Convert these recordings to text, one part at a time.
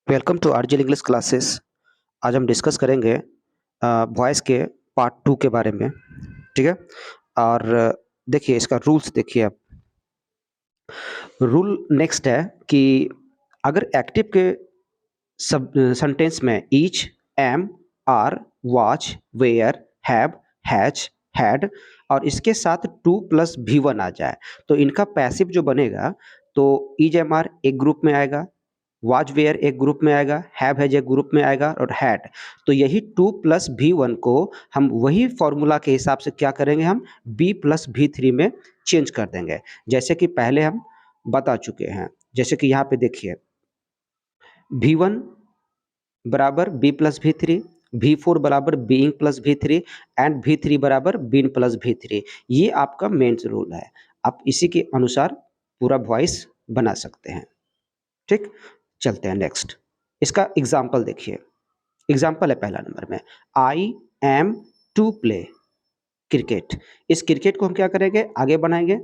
Welcome to आरजेल English classes. आज हम डिस्कस करेंगे वॉइस के पार्ट 2 के बारे में। ठीक है। और देखिए इसका रूल्स देखिए आप। रूल नेक्स्ट है कि अगर एक्टिव के सब सेंटेंस में is, am, are, was, were, have, has, had और इसके साथ टू प्लस भी वन आ जाए तो इनका पैसिव जो बनेगा तो ईज एम आर एक ग्रुप में आएगा, वॉच वेयर एक ग्रुप में आएगा, हैव हैज एक ग्रुप में आएगा और हैड। तो यही टू प्लस भी वन को हम वही फॉर्मूला के हिसाब से क्या करेंगे, हम बी प्लस भी थ्री में चेंज कर देंगे, जैसे कि पहले हम बता चुके हैं। जैसे कि यहाँ पे देखिए भी वन बराबर बी प्लस भी थ्री, भी फोर बराबर बीइंग प्लस भी थ्री एंड भी थ्री बराबर बीन प्लस भी थ्री। ये आपका मेन रूल है। आप इसी के अनुसार पूरा वॉइस बना सकते हैं। ठीक, चलते हैं नेक्स्ट। इसका एग्जाम्पल देखिए। एग्जाम्पल है पहला नंबर में, I am to play cricket. इस क्रिकेट को हम क्या करेंगे, आगे बनाएंगे।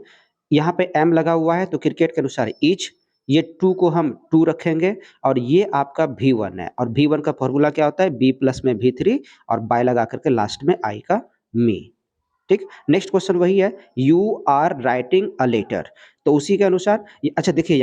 यहाँ पे एम लगा हुआ है तो क्रिकेट के अनुसार ईच, ये टू को हम टू रखेंगे और ये आपका भी वन है। और भी वन का फॉर्मूला क्या होता है, बी प्लस में भी थ्री और बाय लगा करके लास्ट में आई का मी। ठीक, नेक्स्ट क्वेश्चन वही है, you are writing a letter. तो उसी के अनुसार अच्छा देखिए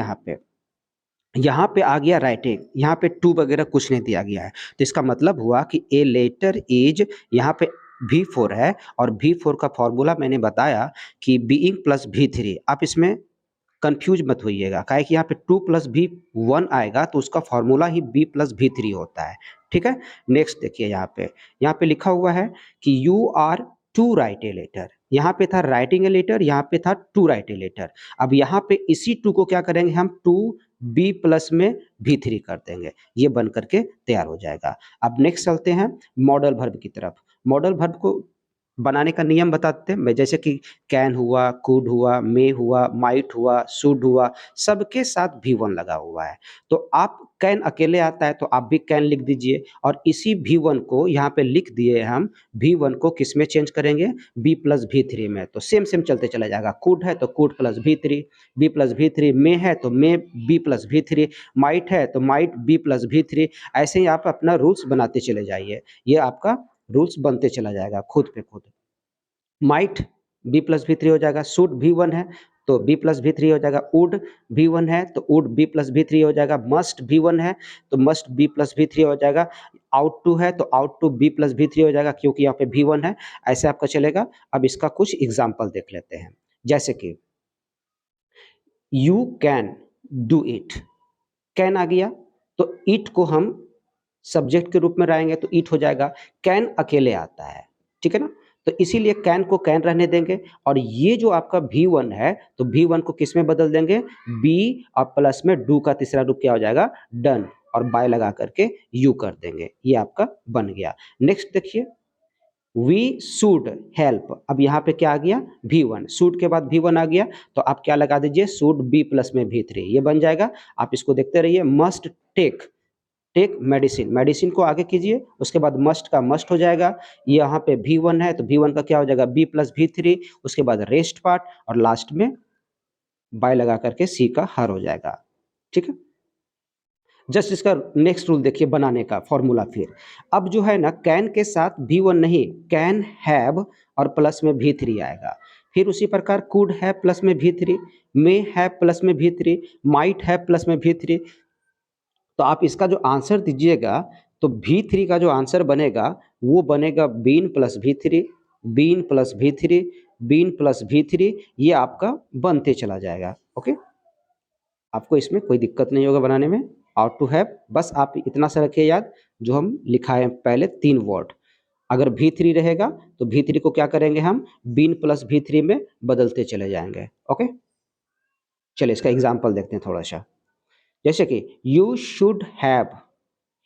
यहाँ पे आ गया राइटिंग, यहाँ पे टू वगैरह कुछ नहीं दिया गया है तो इसका मतलब हुआ कि ए लेटर इज, यहाँ पे भी फोर है और भी फोर का फॉर्मूला मैंने बताया कि बीइंग प्लस भी थ्री। आप इसमें कंफ्यूज मत होइएगा, काहे कि यहाँ पे टू प्लस भी वन आएगा तो उसका फॉर्मूला ही बी प्लस भी थ्री होता है। ठीक है। नेक्स्ट देखिए यहाँ पे लिखा हुआ है कि you are to write a letter. यहाँ पे था राइटिंग ए लेटर, यहाँ पे था टू राइट ए लेटर। अब यहाँ पे इसी टू को क्या करेंगे, हम टू बी प्लस में भी थ्री कर देंगे, ये बन करके तैयार हो जाएगा। अब नेक्स्ट चलते हैं मॉडल वर्ब की तरफ। मॉडल वर्ब को बनाने का नियम बताते हैं मैं, जैसे कि कैन हुआ, कुड हुआ, मे हुआ, माइट हुआ, शुड हुआ, सबके साथ भी वन लगा हुआ है। तो आप कैन अकेले आता है तो आप भी कैन लिख दीजिए और इसी भी वन को यहाँ पे लिख दिए हम, भी वन को किस में चेंज करेंगे, बी प्लस भी थ्री में। तो सेम सेम चलते चला जाएगा, कुड है तो कुड प्लस भी थ्री, बी प्लस भी थ्री, मे है तो मे बी प्लस भी थ्री, माइट है तो माइट बी प्लस भी थ्री। ऐसे ही आप अपना रूल्स बनाते चले जाइए, ये आपका रूल्स बनते चला जाएगा खुद पे खुद। माइट बी प्लस भी थ्री हो जाएगा, शुड भी वन है तो बी प्लस भी थ्री हो जाएगा, वुड भी वन है तो वुड बी प्लस भी थ्री हो जाएगा, मस्ट भी वन है तो मस्ट बी प्लस भी थ्री हो जाएगा, आउट टू है तो आउट टू बी प्लस भी थ्री हो जाएगा क्योंकि यहाँ पे भी वन है। ऐसे आपका चलेगा। अब इसका कुछ एग्जाम्पल देख लेते हैं, जैसे कि you can do it, can आ गया तो इट को हम सब्जेक्ट के रूप में लाएंगे तो इट हो जाएगा, कैन अकेले आता है। ठीक है ना, तो इसीलिए कैन को कैन रहने देंगे और ये जो आपका भी वन है तो भी वन को किस में बदल देंगे, बी और प्लस में डू का तीसरा रूप क्या हो जाएगा, डन, और बाय लगा करके यू कर देंगे, ये आपका बन गया। नेक्स्ट देखिए, वी शुड हेल्प। अब यहाँ पे क्या आ गया, भी वन, शुड के बाद भी वन आ गया तो आप क्या लगा दीजिए, शुड बी प्लस में भी थ्री, ये बन जाएगा। आप इसको देखते रहिए। Must take, take medicine, medicine को आगे कीजिए, उसके बाद मस्ट का मस्ट हो जाएगा। यहाँ पे भी वन है तो भी वन का क्या हो जाएगा, बी प्लस भी थ्री, उसके बाद रेस्ट पार्ट और लास्ट में बाय लगा करके सी का हर हो जाएगा। ठीक है। जस्ट इसका नेक्स्ट रूल देखिए बनाने का फॉर्मूला। फिर अब जो है ना, कैन के साथ भी वन नहीं, कैन हैव और प्लस में भी थ्री आएगा। फिर उसी प्रकार कुड है प्लस में भी थ्री, मे है प्लस में भी थ्री, माइट है प्लस में भी थ्री। तो आप इसका जो आंसर दीजिएगा तो भी थ्री का जो आंसर बनेगा वो बनेगा बीन प्लस भी थ्री, बीन प्लस भी थ्री, बीन प्लस भी थ्री, ये आपका बनते चला जाएगा। ओके, आपको इसमें कोई दिक्कत नहीं होगा बनाने में। आउट टू हैव, बस आप इतना सा रखिए याद, जो हम लिखाए पहले तीन वर्ड, अगर भी थ्री रहेगा तो भी थ्री को क्या करेंगे, हम बीन प्लस भी थ्री में बदलते चले जाएंगे। ओके, चलिए इसका एग्जाम्पल देखते हैं थोड़ा सा। जैसे कि यू शुड हैव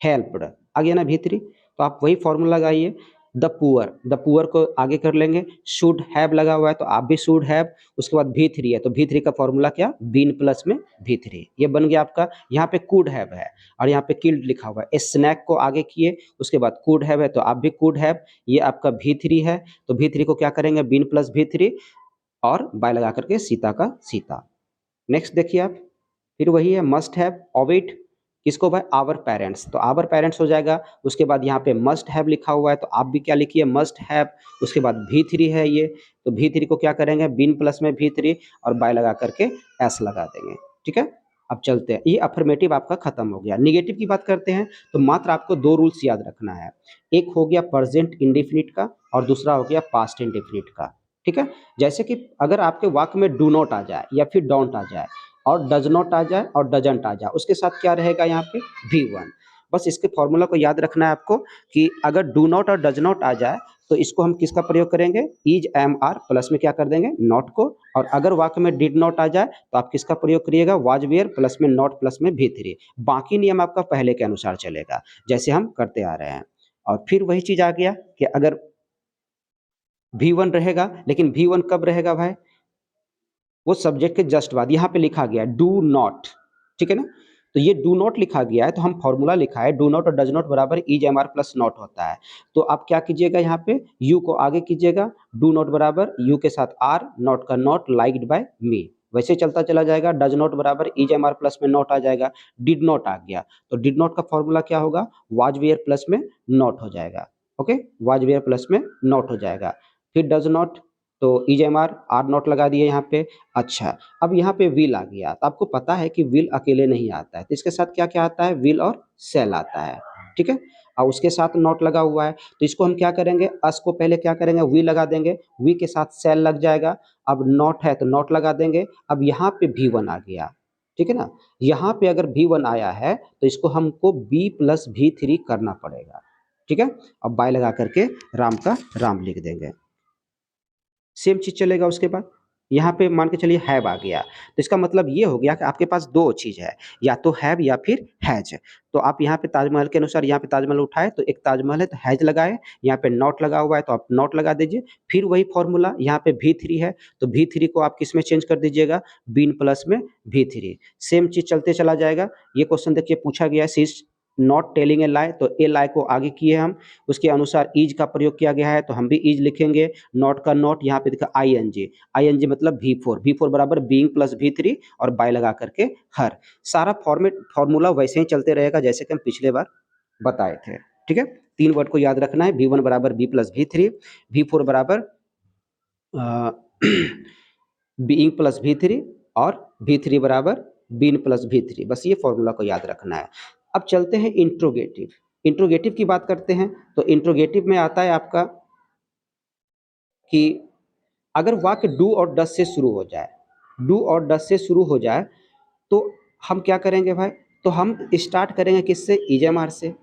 हेल्प्ड, आ गया ना भी थ्री, तो आप वही फॉर्मूला लगाइए। द पुअर को आगे कर लेंगे, शुड हैव लगा हुआ है तो आप भी शुड हैव, उसके बाद भी थ्री है तो भी थ्री का फॉर्मूला क्या, बीन प्लस में भी थ्री, ये बन गया आपका। यहाँ पे कुड हैव है और यहाँ पे किल्ड लिखा हुआ है, इस स्नैक को आगे किए, उसके बाद कुड हैव है तो आप भी कुड हैव, ये आपका भी थ्री है तो भी थ्री को क्या करेंगे, बीन प्लस भी थ्री और बाय लगा करके सीता का सीता। नेक्स्ट देखिए आप, फिर वही है मस्ट हैव, ऑविट, किसको भाई? Our parents. तो आवर पेरेंट्स हो जाएगा। उसके बाद यहाँ पे मस्ट हैव लिखा हुआ है, तो आप भी क्या लिखिए? Must have. उसके बाद V3 है ये, तो V3 को क्या करेंगे? बीन प्लस में V3 और बाय लगा करके एस लगा देंगे। ठीक है, अब चलते हैं। ये अफर्मेटिव आपका खत्म हो गया। निगेटिव की बात करते हैं, तो मात्र आपको दो रूल्स याद रखना है। एक हो गया प्रेजेंट इंडेफिनिट का और दूसरा हो गया पास्ट इंडेफिनिट का। ठीक है, जैसे कि अगर आपके वाक्य में डू नॉट आ जाए या फिर डोंट आ जाए और डज नॉट आ जाए और डजंट आ जाए, उसके साथ क्या रहेगा यहाँ पे? V1। बस इसके फॉर्मूला को याद रखना है आपको कि अगर डू नॉट और डज नॉट आ जाए तो इसको हम किसका प्रयोग करेंगे? इज एम आर प्लस में क्या कर देंगे? नॉट को। और अगर वाक्य में डिड नॉट आ जाए तो आप किसका प्रयोग करिएगा? वाज वेयर प्लस में नॉट प्लस में V3। बाकी नियम आपका पहले के अनुसार चलेगा जैसे हम करते आ रहे हैं। और फिर वही चीज आ गया कि अगर V1 रहेगा, लेकिन V1 कब रहेगा भाई? वो सब्जेक्ट के जस्ट बाद यहाँ पे लिखा गया है डू नॉट। ठीक है ना, तो ये डू नॉट लिखा गया है, तो हम फॉर्मूला लिखा है डू नॉट और डज नॉट बराबर is am are plus not होता है। तो आप क्या कीजिएगा? यहाँ पे यू को आगे कीजिएगा, डू नॉट बराबर यू के साथ आर, नॉट का नॉट, लाइक्ड बाय मी, वैसे चलता चला जाएगा। डज नॉट बराबर इज एम आर प्लस में नॉट आ जाएगा। डिड नॉट आ गया, तो डिड नॉट का फॉर्मूला क्या होगा? वाज वेयर प्लस में नॉट हो जाएगा। ओके, वाज वेयर प्लस में नॉट हो जाएगा। फिर डज नॉट, तो is am are, are not लगा दिए यहाँ पे। अच्छा, अब यहाँ पे विल आ गया, तो आपको पता है कि विल अकेले नहीं आता है, तो इसके साथ क्या क्या आता है? विल और सेल आता है। ठीक है, और उसके साथ नॉट लगा हुआ है, तो इसको हम क्या करेंगे? अस को पहले क्या करेंगे? वी लगा देंगे, वी के साथ सेल लग जाएगा। अब नॉट है तो नॉट लगा देंगे। अब यहाँ पे V1 आ गया। ठीक है ना, यहाँ पे अगर V1 आया है तो इसको हमको B प्लस V3 करना पड़ेगा। ठीक है, अब बाय लगा करके राम का राम लिख देंगे। सेम चीज चलेगा। उसके बाद यहाँ पे मान के चलिए हैव आ गया, तो इसका मतलब ये हो गया कि आपके पास दो चीज है, या तो हैव या फिर हैज। तो आप यहाँ पे ताजमहल के अनुसार यहाँ पे ताजमहल उठाए तो एक ताजमहल है तो हैज लगाए, यहाँ पे नॉट लगा हुआ है तो आप नॉट लगा दीजिए। फिर वही फॉर्मूला, यहाँ पे V3 है तो V3 को आप किस में चेंज कर दीजिएगा? बीन प्लस में V3। सेम चीज चलते चला जाएगा। ये क्वेश्चन देखिए पूछा गया है, सी नॉट टेलिंग ए लाई, तो ए लाई को आगे किए हम, उसके अनुसार इज का प्रयोग किया गया है तो हम भी इज लिखेंगे। नॉट का नॉट, यहाँ पे देखा आई एन जी मतलब V4 बराबर बीइंग प्लस V3 और बाय लगा करके हर। सारा फॉर्मूला वैसे ही चलते रहेगा जैसे कि हम पिछले बार बताए थे। ठीक है, तीन वर्ड को याद रखना है। V1 बराबर B प्लस V3, V4 बराबर बीइंग प्लस V3 और V3 बराबर बीन प्लस V3। बस ये फॉर्मूला को याद रखना है। अब चलते हैं इंट्रोगेटिव। इंट्रोगेटिव की बात करते हैं, तो इंट्रोगेटिव में आता है आपका कि अगर वाक्य डू और डस से शुरू हो जाए, डू और डस से शुरू हो जाए तो हम क्या करेंगे भाई? तो हम स्टार्ट करेंगे किससे? इजेमआर से।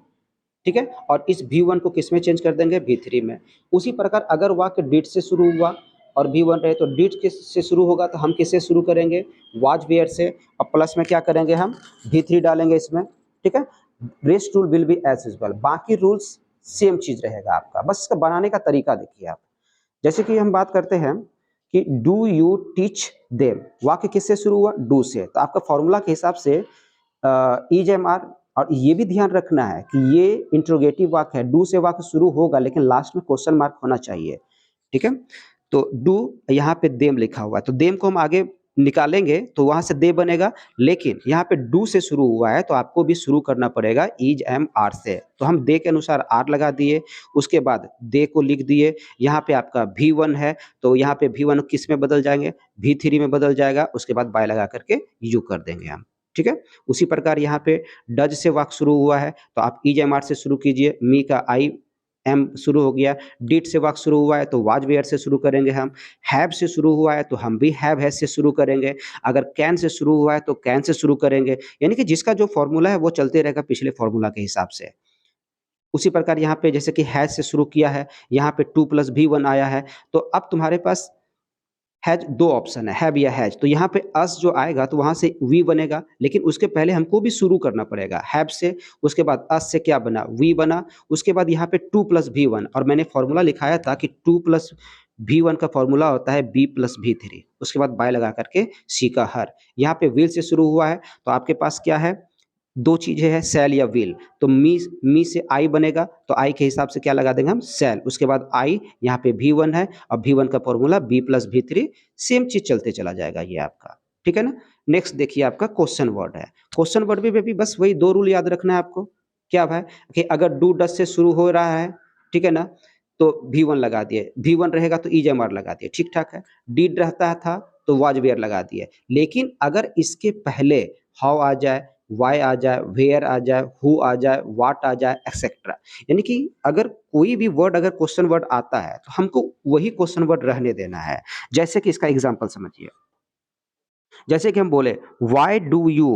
ठीक है, और इस V1 को किस में चेंज कर देंगे? V3 में। उसी प्रकार अगर वाक्य डिड से शुरू हुआ और V1 रहे तो डिड किस से शुरू होगा? तो हम किससे शुरू करेंगे? वाज वेयर से, और प्लस में क्या करेंगे? हम V3 डालेंगे इसमें। ठीक है, rest rule will be as usual, बाकी रूल्स सेम चीज रहेगा आपका, बस इसका बनाने का तरीका देखिए आप। जैसे कि हम बात करते हैं कि डू यू टीच देम, वाक्य किससे शुरू हुआ? डू से, तो आपका फॉर्मूला के हिसाब से इज एम आर। और ये भी ध्यान रखना है कि ये इंट्रोगेटिव वाक्य है, डू से वाक्य शुरू होगा लेकिन लास्ट में क्वेश्चन मार्क होना चाहिए। ठीक है, तो डू यहाँ पे देम लिखा हुआ है, तो देम को हम आगे निकालेंगे तो वहां से दे बनेगा, लेकिन यहाँ पे डू से शुरू हुआ है तो आपको भी शुरू करना पड़ेगा इज एम आर से। तो हम दे के अनुसार आर लगा दिए, उसके बाद दे को लिख दिए। यहाँ पे आपका V1 है तो यहाँ पे V1 किस में बदल जाएंगे? V3 में बदल जाएगा। उसके बाद बाय लगा करके यू कर देंगे हम। ठीक है, उसी प्रकार यहाँ पे डज से वाक्य शुरू हुआ है तो आप इज एम आर से शुरू कीजिए। मी का आई एम शुरू हो गया। डिड से वाक्य शुरू हुआ है तो वाज वेयर से शुरू करेंगे हम। हैव से शुरू हुआ है तो हम भी हैव हैज से शुरू करेंगे। अगर कैन से शुरू हुआ है तो कैन से शुरू करेंगे। यानी कि जिसका जो फॉर्मूला है वो चलते रहेगा पिछले फॉर्मूला के हिसाब से। उसी प्रकार यहाँ पे जैसे कि हैज से शुरू किया है, यहाँ पे 2 प्लस V1 आया है, तो अब तुम्हारे पास हैज दो ऑप्शन है, हैव या हैज। तो यहाँ पे अस जो आएगा तो वहां से वी बनेगा, लेकिन उसके पहले हमको भी शुरू करना पड़ेगा हैव से। उसके बाद अस से क्या बना? वी बना। उसके बाद यहाँ पे 2 प्लस V1, और मैंने फॉर्मूला लिखाया था कि 2 प्लस V1 का फॉर्मूला होता है B प्लस V3। उसके बाद बाय लगा करके सी का हर। यहाँ पे विल से शुरू हुआ है तो आपके पास क्या है? दो चीजें हैं, सेल या विल। तो मी से आई बनेगा तो आई के हिसाब से क्या लगा देंगे हम? सेल। उसके बाद आई, यहाँ पे V1 है और V1 का formula B plus V3। Same चीज चलते चला जाएगा ये आपका। ठीक है ना? नेक्स्ट देखिए आपका क्वेश्चन वर्ड है। क्वेश्चन वर्ड में भी बस वही 2 रूल याद रखना है आपको। क्या भाई कि अगर डू डस से शुरू हो रहा है, ठीक है ना? तो वी1 लगा दिए, वी1 रहेगा तो ईजेएमआर लगा दिए, ठीक-ठाक है। डिड रहता था तो वाज वेयर लगा दिए। लेकिन अगर इसके पहले हाउ आ जाए, व्हाई आ जाए, वेयर आ जाए, हू आ जाए, व्हाट आ जाए एक्सेट्रा, यानी कि अगर कोई भी वर्ड अगर क्वेश्चन वर्ड आता है तो हमको वही क्वेश्चन वर्ड रहने देना है। जैसे कि इसका एग्जांपल समझिए। जैसे कि हम बोले why do you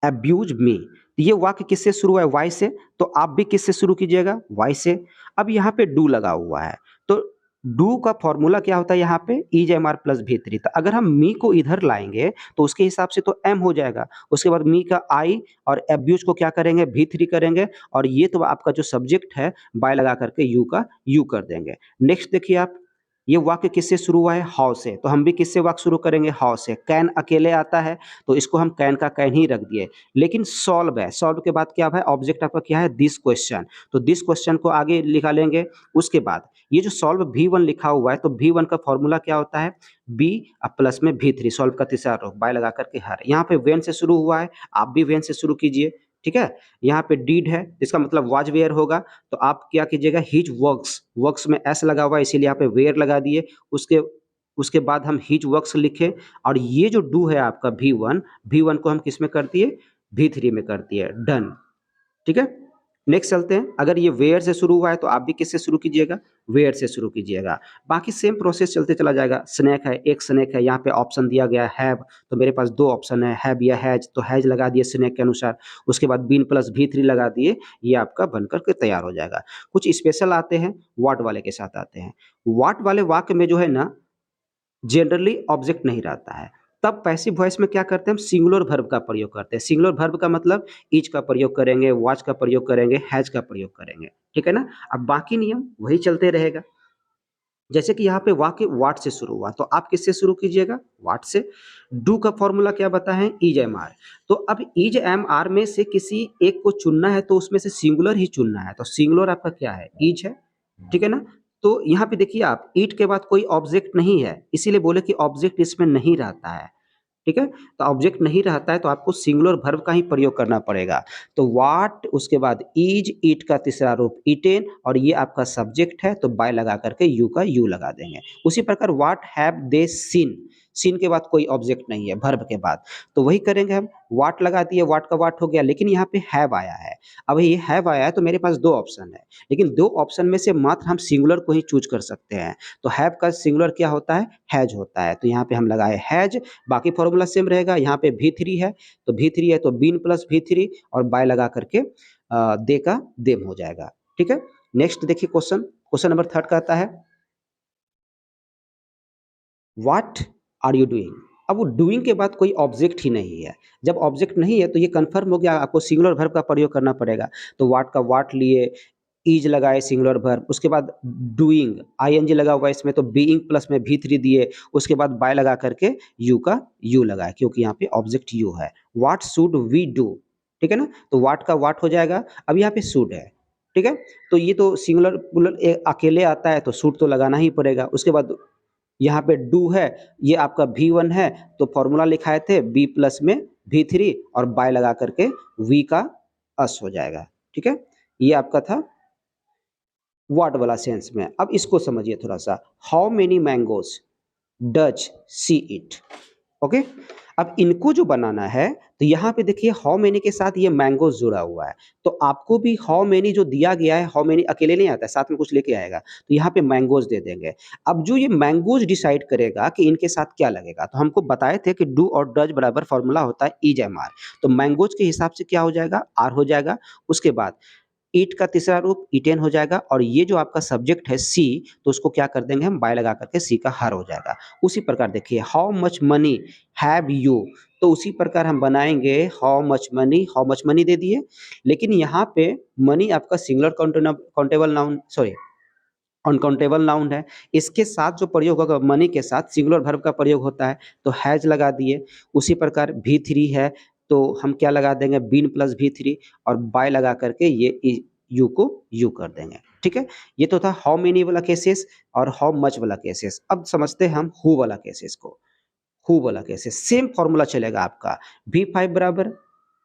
abuse me, ये वाक्य किससे शुरू है? वाई से। तो आप भी किससे शुरू कीजिएगा? वाई से। अब यहाँ पे डू लगा हुआ है, तो डू का फॉर्मूला क्या होता है यहाँ पे? इज एम आर प्लस भी थ्री। तो अगर हम मी को इधर लाएंगे तो उसके हिसाब से तो एम हो जाएगा, उसके बाद मी का आई और एब्यूज को क्या करेंगे? भी थ्री करेंगे, और ये तो आपका जो सब्जेक्ट है बाय लगा करके यू का यू कर देंगे। नेक्स्ट देखिए आप, ये वाक्य किससे शुरू हुआ है? हाउ से। तो हम भी किससे वाक्य शुरू करेंगे? हाउ से। कैन अकेले आता है तो इसको हम कैन का कैन ही रख दिए। लेकिन सॉल्व है, सॉल्व के बाद क्या है? ऑब्जेक्ट आपका क्या है? This question. तो दिस क्वेश्चन को आगे निकालेंगे। उसके बाद ये जो सॉल्व V1 लिखा हुआ है, तो V1 का फॉर्मूला क्या होता है? बी प्लस में V3, सॉल्व का तीसरा रूप, बाय लगा करके हर। यहाँ पे वेन से शुरू हुआ है, आप भी वेन से शुरू कीजिए, ठीक है। यहाँ पे डीड है, इसका मतलब वाज वेयर होगा, तो आप क्या कीजिएगा? हिज वर्क्स, वर्क्स में एस लगा हुआ है इसीलिए यहाँ पे वेयर लगा दिए। उसके उसके बाद हम हिज वर्क्स लिखे, और ये जो डू है आपका V1, V1 को हम किस में कर दिए? V3 में कर दिए। डन, ठीक है। नेक्स्ट चलते हैं। अगर ये वेयर से शुरू हुआ है तो आप भी किससे शुरू कीजिएगा? वेयर से शुरू कीजिएगा। बाकी सेम प्रोसेस चलते चला जाएगा। स्नैक है, एक स्नैक है, यहाँ पे ऑप्शन दिया गया है हैव, तो मेरे पास दो ऑप्शन है, हैव या हैज, तो हैज लगा दिए स्नैक के अनुसार। उसके बाद बीन प्लस V3 लगा दिए, ये आपका बनकर के तैयार हो जाएगा। कुछ स्पेशल आते हैं, व्हाट वाले के साथ आते हैं। व्हाट वाले वाक्य में जो है ना, जनरली ऑब्जेक्ट नहीं रहता है। तब पैसिव वॉइस में क्या करते हैं? हम सिंगुलर वर्ब का प्रयोग करते हैं। सिंगुलर वर्ब का मतलब इज का प्रयोग करेंगे, वाज का प्रयोग करेंगे, हैज का प्रयोग करेंगे, ठीक है ना? अब बाकी नियम वही चलते रहेगा। जैसे कि यहाँ पे वाक्य व्हाट से शुरू हुआ, तो आप किससे शुरू कीजिएगा? व्हाट से। डू का फॉर्मूला क्या बताएं? Is am are. तो अब इज एम आर में से किसी एक को चुनना है, तो उसमें से सिंगुलर ही चुनना है। तो सिंगुलर आपका क्या है? इज है, ठीक है ना? तो यहाँ पे देखिए आप, इट के बाद कोई ऑब्जेक्ट नहीं है, इसीलिए बोले कि ऑब्जेक्ट इसमें नहीं रहता है, ठीक है? तो ऑब्जेक्ट नहीं रहता है तो आपको सिंगुलर वर्ब का ही प्रयोग करना पड़ेगा। तो व्हाट, उसके बाद इज, इट का तीसरा रूप इटेन, और ये आपका सब्जेक्ट है तो बाय लगा करके यू का यू लगा देंगे। उसी प्रकार what have they seen, seen के बाद कोई ऑब्जेक्ट नहीं है वर्ब के बाद, तो वही करेंगे हम। व्हाट लगा दिए, व्हाट का व्हाट हो गया, लेकिन यहाँ पे हैव आया है। अब ये हैव आया है तो मेरे पास दो ऑप्शन है, लेकिन दो ऑप्शन में से मात्र हम सिंगुलर को ही चूज कर सकते हैं। तो हैव का सिंगुलर क्या होता है? हैज होता है, तो यहाँ पे हम लगाए हैज। बाकी फॉर्मूला सेम रहेगा। यहाँ पे V3 है, तो V3 है तो बीन प्लस V3 और बाय लगा करके दे का देम हो जाएगा, ठीक है। नेक्स्ट देखिए क्वेश्चन, क्वेश्चन नंबर थर्ड कहता है व्हाट आर यू डूइंग। अब वो डूइंग के बाद कोई ऑब्जेक्ट ही नहीं है। जब ऑब्जेक्ट नहीं है तो ये कंफर्म हो गया, आपको सिंगुलर वर्ब का प्रयोग करना पड़ेगा। तो व्हाट का व्हाट लिए, इज लगाए सिंगुलर वर्ब, उसके बाद डूइंग आईएनजी लगा हुआ है इसमें, तो बीइंग प्लस में V3 दिए, उसके बाद बाय लगा करके यू का यू लगाए, क्योंकि यहाँ पे ऑब्जेक्ट यू है। व्हाट शुड वी डू, ठीक है ना? तो व्हाट का व्हाट हो जाएगा। अब यहाँ पे शुड है, ठीक है। तो ये तो सिंगुलर प्लूरल अकेले आता है तो शुड तो लगाना ही पड़ेगा। उसके बाद यहाँ पे डू है, ये आपका V1 है, तो फॉर्मूला लिखाए थे बी प्लस में V3 और बाय लगा करके वी का अस हो जाएगा, ठीक है। ये आपका था व्हाट वाला सेंस में। अब इसको समझिए थोड़ा सा। How many mangoes does see it, okay. अब इनको जो बनाना है, तो यहाँ पे देखिए हाउ मेनी के साथ ये मैंगोज जुड़ा हुआ है, तो आपको भी हाउ मेनी जो दिया गया है, हाउ मेनी अकेले नहीं आता है, साथ में कुछ लेके आएगा, तो यहाँ पे मैंगोज दे देंगे। अब जो ये मैंगोज डिसाइड करेगा कि इनके साथ क्या लगेगा, तो हमको बताए थे कि डू और डज बराबर फॉर्मूला होता है इज एम आर, तो मैंगोज के हिसाब से क्या हो जाएगा? आर हो जाएगा। उसके बाद ईट का तीसरा रूप ईटेन हो जाएगा, और ये जो आपका सब्जेक्ट है सी, तो उसको क्या कर देंगे हम? बाय लगा करके सी का हर हो जाएगा। उसी प्रकार देखिए how much money have you, तो उसी प्रकार हम बनाएंगे हाउ मच मनी दे दिए, लेकिन यहाँ पे मनी आपका singular countable noun, sorry uncountable noun है। इसके साथ जो प्रयोग होगा मनी के साथ सिंगुलर वर्ब का प्रयोग होता है, तो हैज लगा दिए। उसी प्रकार V3 है, तो हम क्या लगा देंगे? बीन प्लस V3 और बाय लगा करके ये यू को यू कर देंगे, ठीक है। ये तो था हाउ मेनी वाला केसेस और हाउ मच वाला केसेस। अब समझते हैं हम हु वाला केसेस को। हु वाला केस है, सेम फॉर्मूला चलेगा आपका। V5 बराबर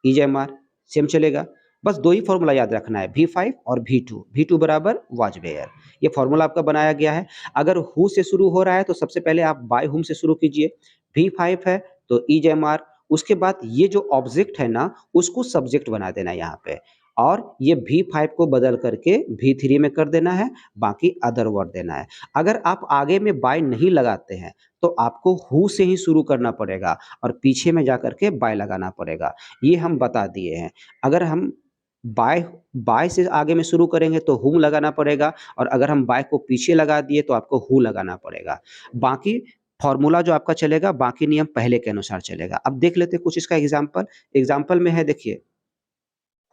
इज एम आर, सेम चलेगा। बस दो ही फॉर्मूला याद रखना है, V5 और V2। V2 बराबर वाज वेयर, ये फॉर्मूला आपका बनाया गया है। अगर हु से शुरू हो रहा है तो सबसे पहले आप बाय हुम से शुरू कीजिए। V5 है तो इज एम आर, उसके बाद ये जो ऑब्जेक्ट है ना उसको सब्जेक्ट बना देना है यहाँ पे, और ये V5 को बदल करके V3 में कर देना है, बाकी अदर वर्ड देना है। अगर आप आगे में बाय नहीं लगाते हैं तो आपको हु से ही शुरू करना पड़ेगा और पीछे में जाकर के बाय लगाना पड़ेगा, ये हम बता दिए हैं। अगर हम बाय बाय से आगे में शुरू करेंगे तो हुम लगाना पड़ेगा, और अगर हम बाय को पीछे लगा दिए तो आपको हु लगाना पड़ेगा। बाकी फॉर्मूला जो आपका चलेगा, बाकी नियम पहले के अनुसार चलेगा। अब देख लेते हैं कुछ इसका एग्जाम्पल। एग्जाम्पल में है, देखिए,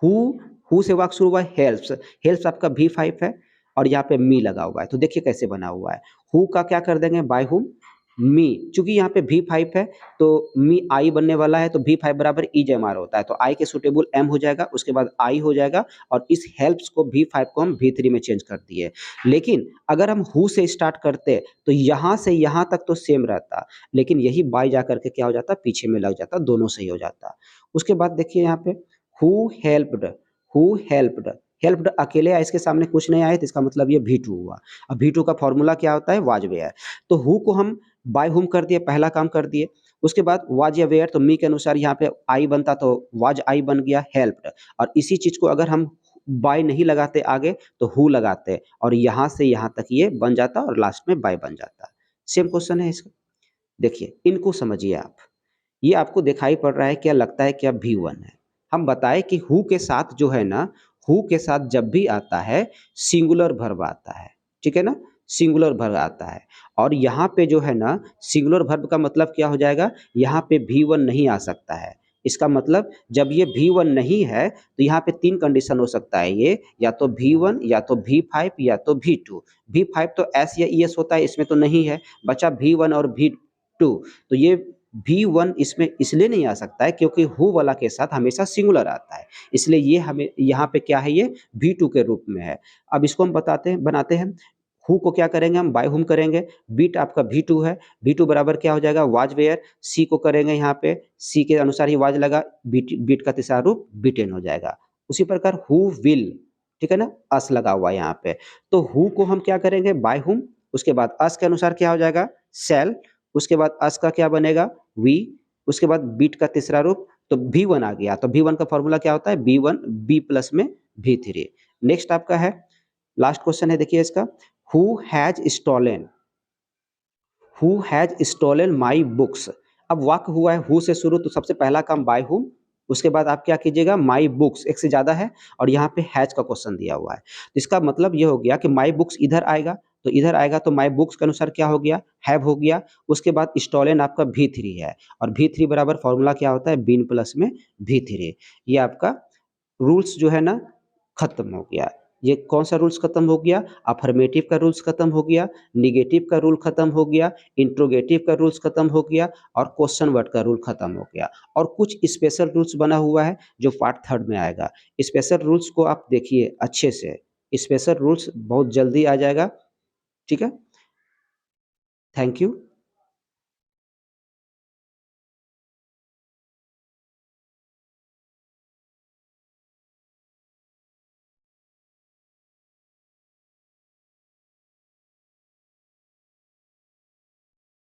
हु हु से वाक्य शुरू हुआ है हेल्प्स। हेल्प्स आपका V5 है और यहाँ पे मी लगा हुआ है, तो देखिए कैसे बना हुआ है। हु का क्या कर देंगे, बाय हुम, मी। चूंकि यहाँ पे V5 है तो मी आई बनने वाला है, तो V5 बराबर इज एम आर होता है, तो आई के सुटेबल एम हो जाएगा, उसके बाद आई हो जाएगा, और इस हेल्प्स को V5 को हम V3 में चेंज कर दिए। लेकिन अगर हम हु से स्टार्ट करते तो यहाँ से यहाँ तक तो सेम रहता, लेकिन यही बाय जा करके क्या हो जाता, पीछे में लग जाता, दोनों सही हो जाता। उसके बाद देखिए यहाँ पे who helped, who helped. Helped अकेले है, इसके सामने कुछ नहीं आया, तो इसका मतलब ये V2 हुआ। अब V2 का फॉर्मूला क्या होता है, वाज वेयर। तो हु को हम बाय हुम कर दिए, पहला काम कर दिए। उसके बाद वाज या वेयर, तो मी के अनुसार यहाँ पे आई बनता तो वाज आई बन गया हेल्प्ड। और इसी चीज को अगर हम बाय नहीं लगाते आगे तो हु लगाते, और यहाँ से यहाँ तक ये बन जाता और लास्ट में बाय बन जाता। सेम क्वेश्चन है इसका, देखिए इनको समझिए आप। ये आपको दिखाई पड़ रहा है, क्या लगता है क्या V1 है। हम बताएं कि हु के साथ जो है ना, हु के साथ जब भी आता है सिंगुलर वर्ब आता है, ठीक है ना, सिंगुलर वर्ब आता है। और यहाँ पे जो है ना, सिंगुलर वर्ब का मतलब क्या हो जाएगा, यहाँ पे V1 नहीं आ सकता है। इसका मतलब जब ये V1 नहीं है तो यहाँ पे तीन कंडीशन हो सकता है, ये या तो V1 या तो V5 या तो V2। V5 तो एस या ईएस होता है, इसमें तो नहीं है, बचा V1 और V2। तो ये V1 इसमें इसलिए नहीं आ सकता है क्योंकि हु वाला के साथ हमेशा सिंगुलर आता है, इसलिए ये हमें यहाँ पे क्या है, ये V2 के रूप में है। अब इसको हम बनाते हैं। हु को क्या करेंगे, हम बाय हुम करेंगे। बीट आपका V2 है, V2 बराबर क्या हो जाएगा, वाज वेयर। सी को करेंगे यहाँ पे, सी के अनुसार ही वाज लगा, बीट बीट का तीसरा रूप बीटेन हो जाएगा। उसी प्रकार हु विल, ठीक है ना, अस लगा हुआ है यहाँ पे। तो हु को हम क्या करेंगे, बाय हुम। उसके बाद अस के अनुसार क्या हो जाएगा, सेल। उसके बाद अस का क्या बनेगा, वी। उसके बाद बीट का तीसरा रूप, तो V1 आ गया। तो V1 का फॉर्मूला क्या होता है, B1 B प्लस में V3। नेक्स्ट आपका है, लास्ट क्वेश्चन है, देखिए इसका। Who has stolen, who has stolen my books. अब वाक्य हुआ है हु से शुरू, तो सबसे पहला काम बाय हुम। उसके बाद आप क्या कीजिएगा, माई बुक्स, एक से ज्यादा है और यहाँ पे हैज का क्वेश्चन दिया हुआ है, तो इसका मतलब ये हो गया कि माई बुक्स इधर आएगा, तो इधर आएगा तो माई बुक्स के अनुसार क्या हो गया, हैव हो गया। उसके बाद स्टॉलन आपका V3 है, और V3 बराबर फॉर्मूला क्या होता है, बीन प्लस में V3। ये आपका रूल्स जो है ना खत्म हो गया। ये कौन सा रूल्स खत्म हो गया, अफर्मेटिव का रूल्स खत्म हो गया, निगेटिव का रूल खत्म हो गया, इंट्रोगेटिव का रूल्स खत्म हो गया, और क्वेश्चन वर्ड का रूल खत्म हो गया। और कुछ स्पेशल रूल्स बना हुआ है जो पार्ट थर्ड में आएगा। स्पेशल रूल्स को आप देखिए अच्छे से, स्पेशल रूल्स बहुत जल्दी आ जाएगा, ठीक है। Thank you.